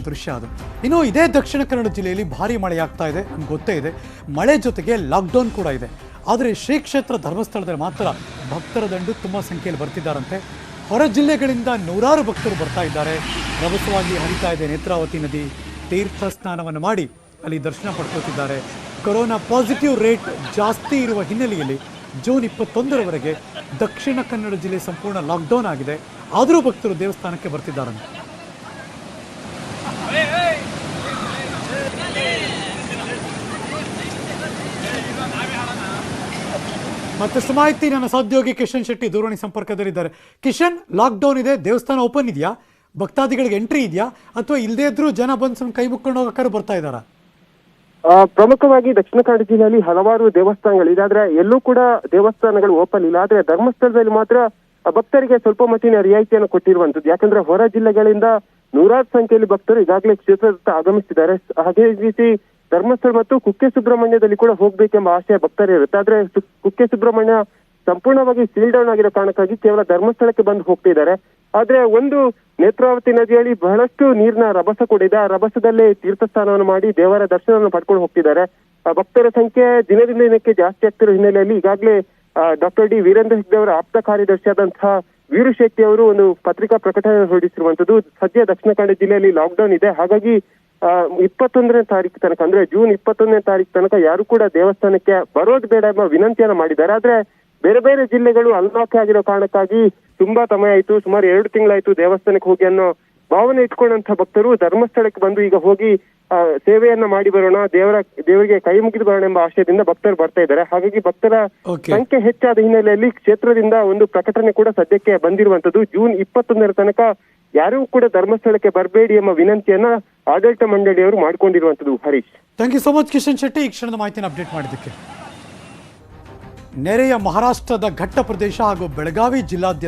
ದೃಶ್ಯ ಅದು. ಇನ್ನು ಇದೇ ದಕ್ಷಿಣ ಕನ್ನಡ ಜಿಲ್ಲೆಯಲ್ಲಿ ಭಾರಿ ಮಳೆಯಾಗ್ತಾ ಇದೆ, ನಮ್ಗೆ ಗೊತ್ತೇ ಇದೆ. ಮಳೆ ಜೊತೆಗೆ ಲಾಕ್ಡೌನ್ ಕೂಡ ಇದೆ. ಆದರೆ ಶ್ರೀ ಕ್ಷೇತ್ರ ಧರ್ಮಸ್ಥಳದಲ್ಲಿ ಮಾತ್ರ ಭಕ್ತರ ದಂಡು ತುಂಬ ಸಂಖ್ಯೆಯಲ್ಲಿ ಬರ್ತಿದ್ದಾರಂತೆ. ಹೊರ ಜಿಲ್ಲೆಗಳಿಂದ ನೂರಾರು ಭಕ್ತರು ಬರ್ತಾ ಇದ್ದಾರೆ. ರಭಸವಾಗಿ ಹರಿತಾ ಇದೆ ನೇತ್ರಾವತಿ ನದಿ. ತೀರ್ಥ ಸ್ನಾನವನ್ನು ಮಾಡಿ ಅಲ್ಲಿ ದರ್ಶನ ಪಡ್ಕೋತಿದ್ದಾರೆ. ಕೊರೋನಾ ಪಾಸಿಟಿವ್ ರೇಟ್ ಜಾಸ್ತಿ ಇರುವ ಹಿನ್ನೆಲೆಯಲ್ಲಿ ಜೂನ್ 21ರವರೆಗೆ ದಕ್ಷಿಣ ಕನ್ನಡ ಜಿಲ್ಲೆ ಸಂಪೂರ್ಣ ಲಾಕ್ಡೌನ್ ಆಗಿದೆ. ಆದರೂ ಭಕ್ತರು ದೇವಸ್ಥಾನಕ್ಕೆ ಬರ್ತಿದ್ದಾರಂತೆ. ಮತ್ತಷ್ಟು ಮಾಹಿತಿ ನನ್ನ ಸಹೋದ್ಯೋಗಿ ಕಿಶನ್ ಶೆಟ್ಟಿ ದೂರವಾಣಿ ಸಂಪರ್ಕದಲ್ಲಿದ್ದಾರೆ. ಕಿಶನ್, ಲಾಕ್ಡೌನ್ ಇದೆ, ದೇವಸ್ಥಾನ ಓಪನ್ ಇದೆಯಾ, ಭಕ್ತಾದಿಗಳಿಗೆ ಎಂಟ್ರಿ ಇದೆಯಾ, ಅಥವಾ ಇಲ್ಲದೇ ಇದ್ರೂ ಜನ ಬಂದು ಕೈ ಮುಕ್ಕೊಂಡು ಹೋಗಕ್ಕಾರು ಬರ್ತಾ ಇದ್ದಾರಾ? ಪ್ರಮುಖವಾಗಿ ದಕ್ಷಿಣ ಕನ್ನಡ ಜಿಲ್ಲೆಯಲ್ಲಿ ಹಲವಾರು ದೇವಸ್ಥಾನಗಳಿದೆ. ಆದ್ರೆ ಎಲ್ಲೂ ಕೂಡ ದೇವಸ್ಥಾನಗಳು ಓಪನ್ ಇಲ್ಲ. ಆದ್ರೆ ಧರ್ಮಸ್ಥಳದಲ್ಲಿ ಮಾತ್ರ ಭಕ್ತರಿಗೆ ಸ್ವಲ್ಪ ಮಟ್ಟಿನ ರಿಯಾಯಿತಿಯನ್ನು ಕೊಟ್ಟಿರುವಂತದ್ದು. ಯಾಕಂದ್ರೆ ಹೊರ ಜಿಲ್ಲೆಗಳಿಂದ ನೂರಾರು ಸಂಖ್ಯೆಯಲ್ಲಿ ಭಕ್ತರು ಈಗಾಗಲೇ ಕ್ಷೇತ್ರದತ್ತ ಆಗಮಿಸಿದ್ದಾರೆ. ಹಾಗೆ ರೀತಿ ಧರ್ಮಸ್ಥಳ ಮತ್ತು ಕುಕ್ಕೆ ಸುಬ್ರಹ್ಮಣ್ಯದಲ್ಲಿ ಕೂಡ ಹೋಗ್ಬೇಕೆಂಬ ಆಶಯ ಭಕ್ತರಿರುತ್ತೆ. ಆದ್ರೆ ಕುಕ್ಕೆ ಸುಬ್ರಹ್ಮಣ್ಯ ಸಂಪೂರ್ಣವಾಗಿ ಸೀಲ್ ಡೌನ್ ಆಗಿರೋ ಕಾರಣಕ್ಕಾಗಿ ಕೇವಲ ಧರ್ಮಸ್ಥಳಕ್ಕೆ ಬಂದು ಹೋಗ್ತಿದ್ದಾರೆ. ಆದ್ರೆ ಒಂದು ನೇತ್ರಾವತಿ ನದಿಯಲ್ಲಿ ಬಹಳಷ್ಟು ನೀರಿನ ರಭಸ ಕೂಡ ಇದೆ. ಆ ರಭಸದಲ್ಲೇ ತೀರ್ಥ ಸ್ನಾನವನ್ನು ಮಾಡಿ ದೇವರ ದರ್ಶನವನ್ನು ಪಡ್ಕೊಂಡು ಹೋಗ್ತಿದ್ದಾರೆ. ಭಕ್ತರ ಸಂಖ್ಯೆ ದಿನದಿಂದ ದಿನಕ್ಕೆ ಜಾಸ್ತಿ ಆಗ್ತಿರೋ ಹಿನ್ನೆಲೆಯಲ್ಲಿ ಈಗಾಗಲೇ ಡಾಕ್ಟರ್ ಡಿ ವೀರೇಂದ್ರ ಹೆಗ್ಡೆ ಅವರ ಆಪ್ತ ಕಾರ್ಯದರ್ಶಿಯಾದಂತಹ ವೀರಶೆಟ್ಟಿ ಅವರು ಒಂದು ಪತ್ರಿಕಾ ಪ್ರಕಟಣೆ ಹೊರಡಿಸಿರುವಂತದ್ದು. ಸದ್ಯ ದಕ್ಷಿಣ ಕನ್ನಡ ಜಿಲ್ಲೆಯಲ್ಲಿ ಲಾಕ್ಡೌನ್ ಇದೆ. ಹಾಗಾಗಿ 21ನೇ ತಾರೀಕು ತನಕ, ಅಂದ್ರೆ ಜೂನ್ 21ನೇ ತಾರೀಕು ತನಕ ಯಾರು ಕೂಡ ದೇವಸ್ಥಾನಕ್ಕೆ ಬರೋದು ಬೇಡ ಎಂಬ ವಿನಂತಿಯನ್ನ ಮಾಡಿದ್ದಾರೆ. ಆದ್ರೆ ಬೇರೆ ಬೇರೆ ಜಿಲ್ಲೆಗಳು ಅನ್ಲಾಕ್ ಆಗಿರೋ ಕಾರಣಕ್ಕಾಗಿ ತುಂಬಾ ಸಮಯ ಆಯ್ತು, ಸುಮಾರು 2 ತಿಂಗಳಾಯ್ತು ದೇವಸ್ಥಾನಕ್ಕೆ ಹೋಗಿ ಅನ್ನೋ ಭಾವನೆ ಇಟ್ಕೊಂಡಂತ ಭಕ್ತರು ಧರ್ಮಸ್ಥಳಕ್ಕೆ ಬಂದು ಈಗ ಹೋಗಿ ಸೇವೆಯನ್ನ ಮಾಡಿ ಬರೋಣ, ದೇವರಿಗೆ ಕೈ ಮುಗಿದು ಬರೋಣ ಎಂಬ ಆಶಯದಿಂದ ಭಕ್ತರು ಬರ್ತಾ ಇದ್ದಾರೆ. ಹಾಗಾಗಿ ಭಕ್ತರ ಸಂಖ್ಯೆ ಹೆಚ್ಚಾದ ಹಿನ್ನೆಲೆಯಲ್ಲಿ ಕ್ಷೇತ್ರದಿಂದ ಒಂದು ಪ್ರಕಟಣೆ ಕೂಡ ಸದ್ಯಕ್ಕೆ ಬಂದಿರುವಂತದ್ದು. ಜೂನ್ 21ರ ತನಕ ಯಾರೂ ಕೂಡ ಧರ್ಮಸ್ಥಳಕ್ಕೆ ಬರಬೇಡಿ ಎಂಬ ವಿನಂತಿಯನ್ನ ಆಡಳಿತ ಮಂಡಳಿಯವರು ಮಾಡಿಕೊಂಡಿರುವಂತದ್ದು. Harish, thank you so much Kishan Shetty, ಈ ಕ್ಷಣದ ಮಾಹಿತಿಯನ್ನು ಅಪ್ಡೇಟ್ ಮಾಡಿದ್ದಕ್ಕೆ. ನೆರೆಯ ಮಹಾರಾಷ್ಟ್ರದ ಘಟ್ಟ ಪ್ರದೇಶ ಹಾಗೂ ಬೆಳಗಾವಿ ಜಿಲ್ಲಾದ್ಯಂತ